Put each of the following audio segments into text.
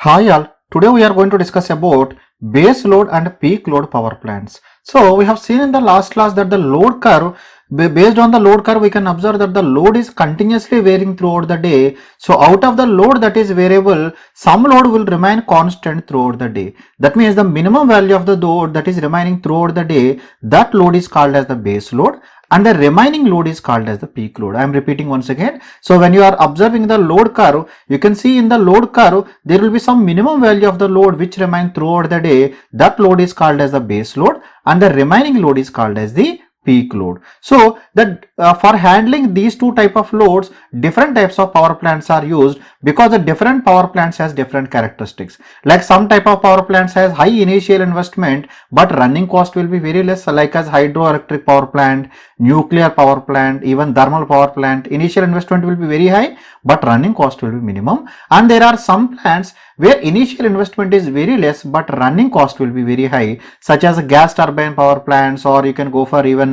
Hi all, today we are going to discuss about base load and peak load power plants. So we have seen in the last class that the load curve, based on the load curve we can observe that the load is continuously varying throughout the day. So out of the load that is variable, some load will remain constant throughout the day. That means the minimum value of the load that is remaining throughout the day, that load is called as the base load, and the remaining load is called as the peak load. I am repeating once again. So when you are observing the load curve, you can see in the load curve there will be some minimum value of the load which remain throughout the day. That load is called as the base load, and the remaining load is called as the peak load. So that for handling these two type of loads, different types of power plants are used, because the different power plants has different characteristics. Like some type of power plants has high initial investment but running cost will be very less, like as hydroelectric power plant, nuclear power plant, even thermal power plant. Initial investment will be very high but running cost will be minimum. And there are some plants where initial investment is very less but running cost will be very high, such as gas turbine power plants, or you can go for even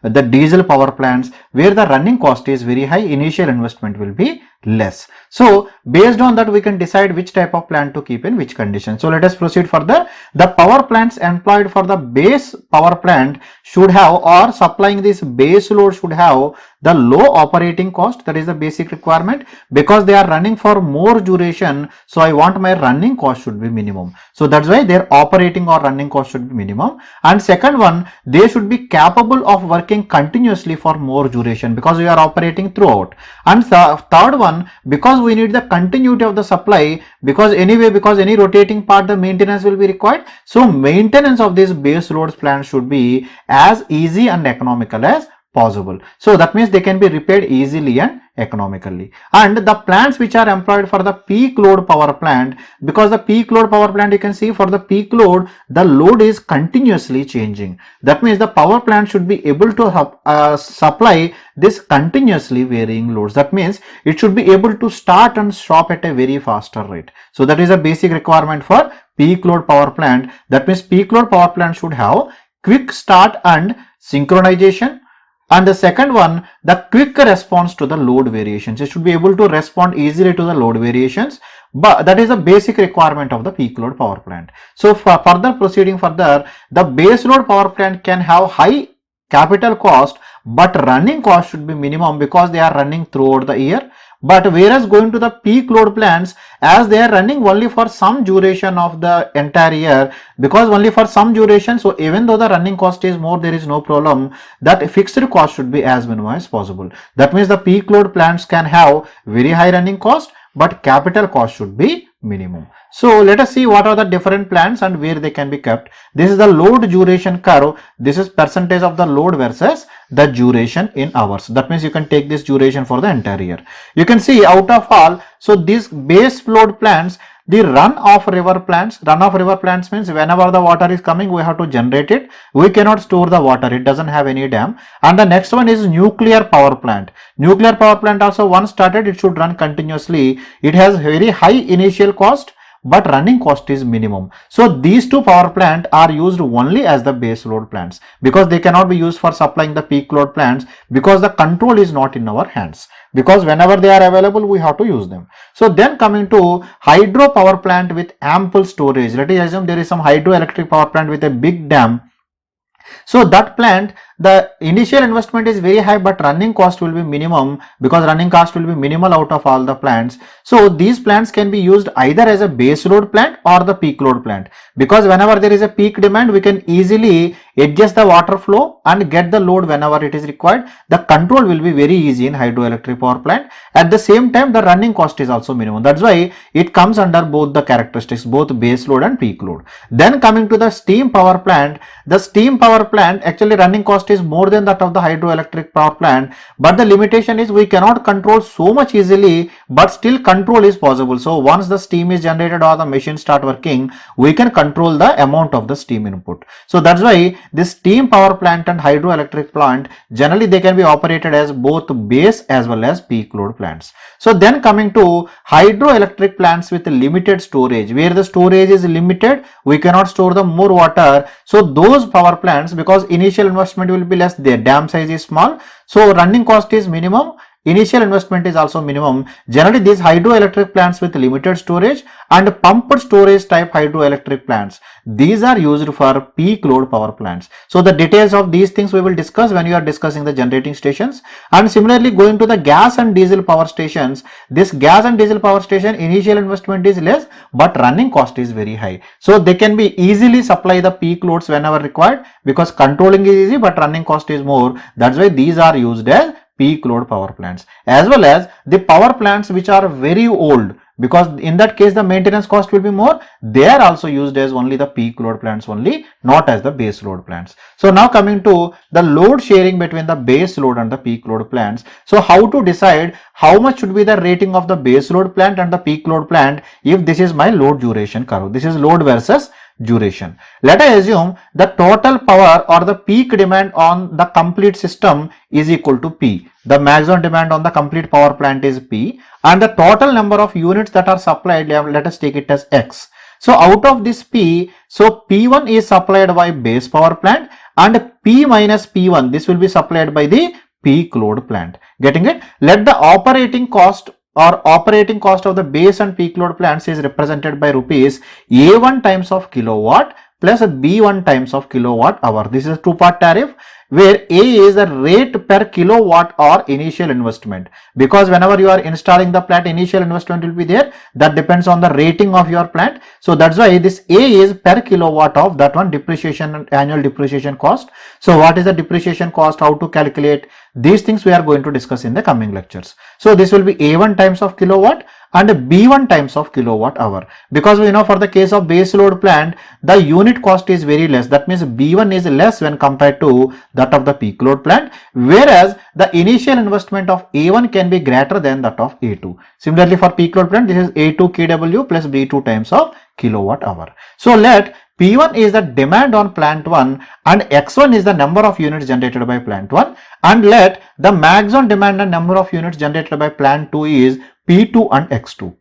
the diesel power plants where the running cost is very high, initial investment will be less. So based on that we can decide which type of plant to keep in which condition. So let us proceed further. The power plants employed for the base power plant should have, or supplying this base load should have, the low operating cost. That is the basic requirement, because they are running for more duration. So I want my running cost should be minimum. So that's why their operating or running cost should be minimum. And second one, they should be capable of working continuously for more duration, because we are operating throughout. And the third one, because we need the continuity of the supply, because any rotating part the maintenance will be required. So maintenance of this base load plant should be as easy and economical as possible. So that means they can be repaired easily and economically. And the plants which are employed for the peak load power plant, because the peak load power plant, you can see for the peak load the load is continuously changing. That means the power plant should be able to supply this continuously varying loads. That means it should be able to start and stop at a very faster rate. So that is a basic requirement for peak load power plant. That means peak load power plant should have quick start and synchronization. And the second one, the quick response to the load variations. It should be able to respond easily to the load variations. But that is the basic requirement of the peak load power plant. So for further proceeding further, the base load power plant can have high capital cost but running cost should be minimum, because they are running throughout the year. But whereas going to the peak load plants, as they are running only for some duration of the entire year, because only for some duration, so even though the running cost is more, there is no problem, that fixed cost should be as minimum as possible. That means the peak load plants can have very high running cost but capital cost should be minimum. So let us see what are the different plants and where they can be kept. This is the load duration curve. This is percentage of the load versus the duration in hours. That means you can take this duration for the entire year. You can see out of all, so these base load plants, the run-off river plants means whenever the water is coming, we have to generate it. We cannot store the water. It doesn't have any dam. And the next one is nuclear power plant. Nuclear power plant also, once started, it should run continuously. It has very high initial cost but running cost is minimum. So these two power plants are used only as the base load plants, because they cannot be used for supplying the peak load plants, because the control is not in our hands. Because whenever they are available, we have to use them. So then coming to hydro power plant with ample storage. Let us assume there is some hydroelectric power plant with a big dam. So that plant, the initial investment is very high but running cost will be minimum, because running cost will be minimal out of all the plants. So these plants can be used either as a base load plant or the peak load plant, because whenever there is a peak demand, we can easily adjust the water flow and get the load whenever it is required. The control will be very easy in hydroelectric power plant. At the same time, the running cost is also minimum. That's why it comes under both the characteristics, both base load and peak load. Then coming to the steam power plant, the steam power plant, actually running cost is more than that of the hydroelectric power plant, but the limitation is we cannot control so much easily, but still control is possible. So once the steam is generated or the machine start working, we can control the amount of the steam input. So that's why this steam power plant and hydroelectric plant, generally they can be operated as both base as well as peak load plants. So then coming to hydroelectric plants with limited storage, where the storage is limited, we cannot store the more water. So those power plants, because initial investment will be less, their dam size is small, so running cost is minimum, initial investment is also minimum. Generally, these hydroelectric plants with limited storage and pumped storage type hydroelectric plants, these are used for peak load power plants. So the details of these things we will discuss when we are discussing the generating stations. And similarly, going to the gas and diesel power stations, this gas and diesel power station initial investment is less but running cost is very high. So they can be easily supply the peak loads whenever required, because controlling is easy but running cost is more. That's why these are used as peak load power plants. As well as the power plants which are very old, because in that case the maintenance cost will be more, they are also used as only the peak load plants only, not as the base load plants. So now coming to the load sharing between the base load and the peak load plants. So how to decide how much should be the rating of the base load plant and the peak load plant if this is my load duration curve. This is load versus duration. Let us assume the total power or the peak demand on the complete system is equal to P. The maximum demand on the complete power plant is P, and the total number of units that are supplied, let us take it as X. So out of this P, so P1 is supplied by base power plant and P minus P1, this will be supplied by the peak load plant. Getting it? Let the operating cost or operating cost of the base and peak load plants is represented by rupees A1 times of kilowatt plus B1 times of kilowatt hour. This is a two-part tariff where A is the rate per kilowatt or initial investment, because whenever you are installing the plant, initial investment will be there. That depends on the rating of your plant. So that's why this A is per kilowatt of that one, depreciation and annual depreciation cost. So what is the depreciation cost, how to calculate, these things we are going to discuss in the coming lectures. So this will be A1 times of kilowatt and B1 times of kilowatt hour, because we know for the case of base load plant the unit cost is very less. That means B1 is less when compared to that of the peak load plant, whereas the initial investment of A1 can be greater than that of A2. Similarly for peak load plant, this is A2 kW plus B2 times of kilowatt hour. So let P1 is the demand on plant 1 and X1 is the number of units generated by plant 1, and let the maximum demand and number of units generated by plant 2 is P2 and X2.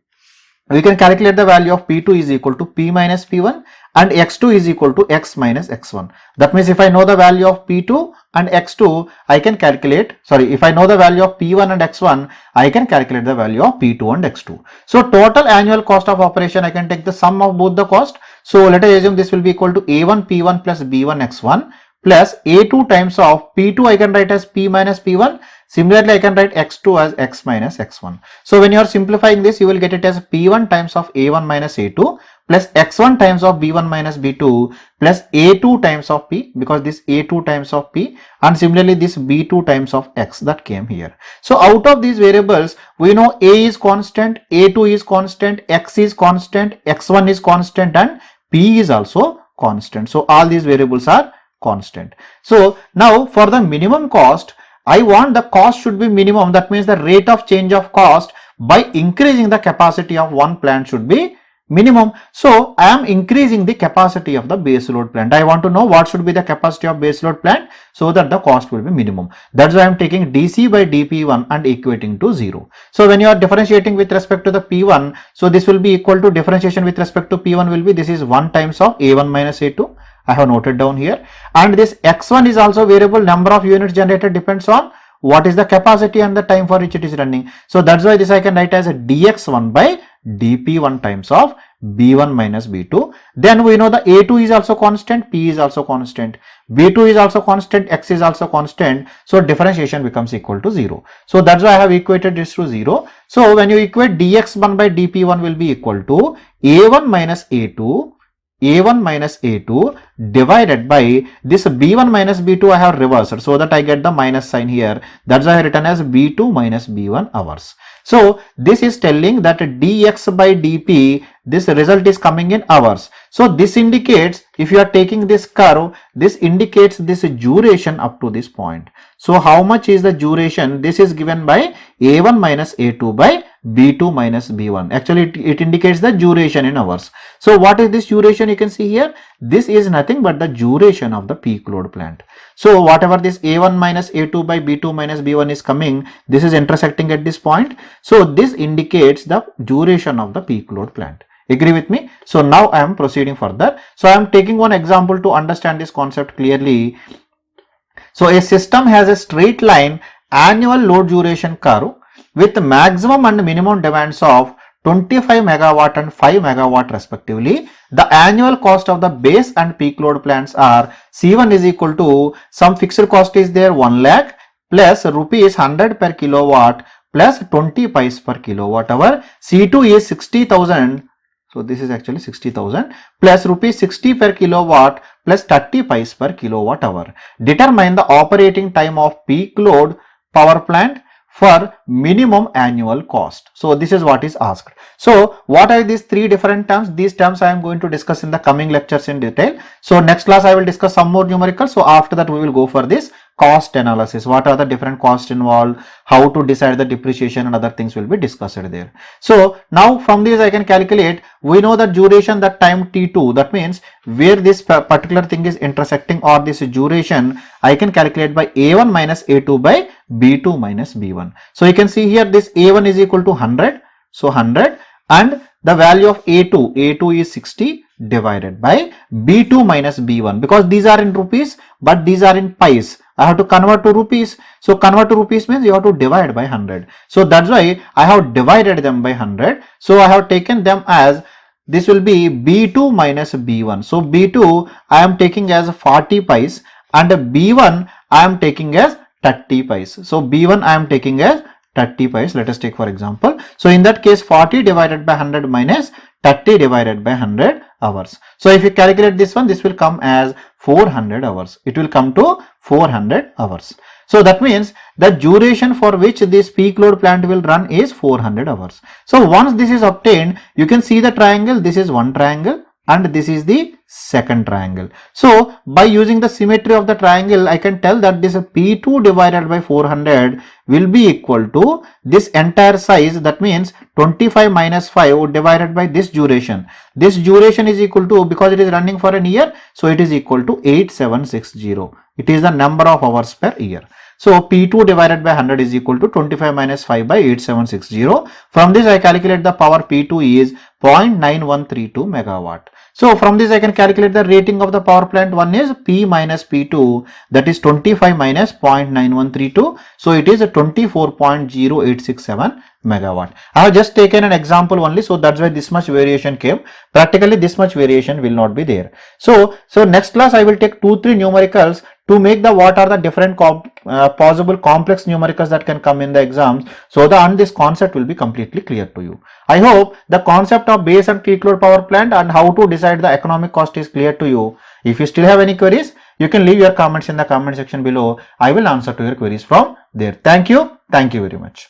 We can calculate the value of P2 is equal to P minus P1 and X2 is equal to X minus X1. That means if I know the value of P2 and X2, I can calculate, if I know the value of P1 and X1, I can calculate the value of P2 and X2. So total annual cost of operation, I can take the sum of both the cost. So let us assume this will be equal to A1 P1 plus B1 X1 plus A2 times of P2 I can write as P minus P1. Similarly, I can write X2 as X minus X1. So when you are simplifying this, you will get it as P1 times of A1 minus A2 plus X1 times of B1 minus B2 plus A2 times of P, because this A2 times of P, and similarly this B2 times of X that came here. So out of these variables, we know A is constant, A2 is constant, X is constant, X1 is constant, and P is also constant. So all these variables are constant. So now for the minimum cost, I want the cost should be minimum. That means the rate of change of cost by increasing the capacity of one plant should be minimum. So I am increasing the capacity of the base load plant. I want to know what should be the capacity of base load plant so that the cost will be minimum. That's why I am taking dC by dP1 and equating to 0. So when you are differentiating with respect to the P1, so this will be equal to differentiation with respect to P1 will be, this is 1 times of A1 minus A2. I have noted down here, and this X1 is also variable. Number of units generated depends on what is the capacity and the time for which it is running. So that's why this I can write as a dx1 by dp1 times of b1 minus b2. Then we know the a2 is also constant, p is also constant, b2 is also constant, x is also constant. So differentiation becomes equal to 0. So that's why I have equated this to 0. So when you equate dx1 by dp1 will be equal to a1 minus a2 divided by this b1 minus b2 I have reversed so that I get the minus sign here. That's why I have written as b2 minus b1 hours. So this is telling that dx by dp, this result is coming in hours. So this indicates, if you are taking this curve, this indicates this duration up to this point. So how much is the duration? This is given by a1 minus a2 by b2 minus b1. Actually it indicates the duration in hours. So what is this duration? You can see here, this is nothing but the duration of the peak load plant. So whatever this a1 minus a2 by b2 minus b1 is coming, this is intersecting at this point. So this indicates the duration of the peak load plant. Agree with me? So now I am proceeding further. So I am taking one example to understand this concept clearly. So a system has a straight line annual load duration curve with maximum and minimum demands of 25 megawatt and 5 megawatt respectively. The annual cost of the base and peak load plants are C1 is equal to some fixed cost is there 1 lakh plus rupees 100 per kilowatt plus 20 pice per kilowatt hour. C2 is 60,000. So this is actually 60,000 plus rupees 60 per kilowatt plus 30 pice per kilowatt hour. Determine the operating time of peak load power plant for minimum annual cost. So this is what is asked. So what are these three different terms? These terms I am going to discuss in the coming lectures in detail. So next class I will discuss some more numericals. So after that we will go for this cost analysis. What are the different costs involved? How to decide the depreciation and other things will be discussed there. So now from this I can calculate. We know the duration, that time T2. That means where this particular thing is intersecting or this duration I can calculate by A1 minus A2 by B2 minus B1. So you can see here this A1 is equal to 100. So 100 and the value of A2 is 60 divided by B2 minus B1, because these are in rupees but these are in pies. I have to convert to rupees. So convert to rupees means you have to divide by 100. So that's why I have divided them by 100. So I have taken them as this will be B2 minus B1. So B2 I am taking as 40 pies and B1 I am taking as 30 pies. So B1 I am taking as 30 pies. Let us take for example. So in that case 40 divided by 100 minus 30 divided by 100 hours. So if you calculate this one, this will come as 400 hours. It will come to 400 hours. So that means the duration for which this peak load plant will run is 400 hours. So once this is obtained, you can see the triangle. This is one triangle and this is the second triangle. So by using the symmetry of the triangle, I can tell that this P2 divided by 400 will be equal to this entire size. That means 25 minus 5 divided by this duration. This duration is equal to, because it is running for an year, so it is equal to 8760. It is the number of hours per year. So P2 divided by 100 is equal to 25 minus 5 by 8760. From this I calculate the power P2 is 0.9132 megawatt. So from this I can calculate the rating of the power plant. One is P minus P2, that is 25 minus 0.9132. So it is a 24.0867 megawatt. I have just taken an example only, so that's why this much variation came. Practically this much variation will not be there. So next class I will take 2-3 numericals to make the what are the different possible complex numericals that can come in the exams. So this concept will be completely clear to you. I hope the concept of base and peak load power plant and how to decide the economic cost is clear to you. If you still have any queries, you can leave your comments in the comment section below. I will answer to your queries from there. Thank you very much.